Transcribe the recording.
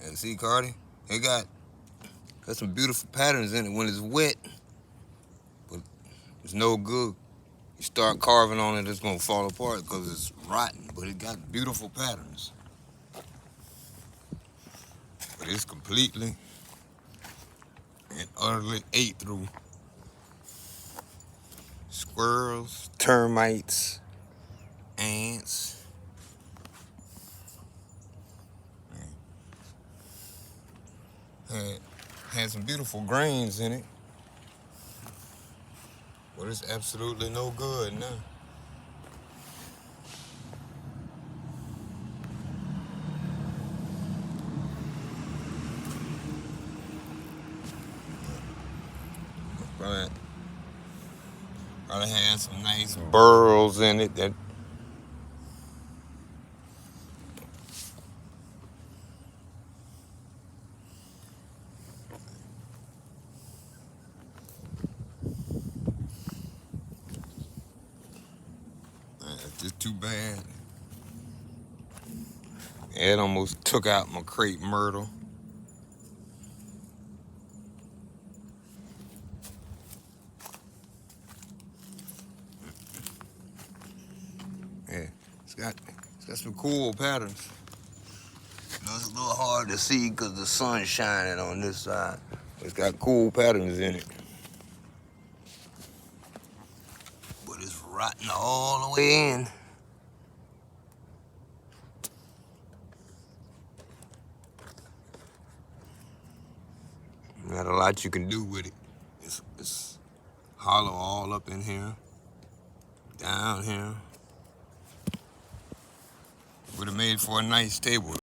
And see, Cardi, it got some beautiful patterns in it when it's wet, but it's no good. You start carving on it, it's gonna fall apart because it's rotten. But it got beautiful patterns. But it's completely and utterly ate through. Squirrels, termites, ants. Had some beautiful grains in it, but it's absolutely no good now. Probably had some nice burls in it that it's just too bad. It almost took out my crepe myrtle. Yeah, it's got some cool patterns. It's a little hard to see because the sun's shining on this side. But it's got cool patterns in it. But it's rotten all the way in. Not a lot you can do with it. It's hollow all up in here, down here. Would have made for a nice table.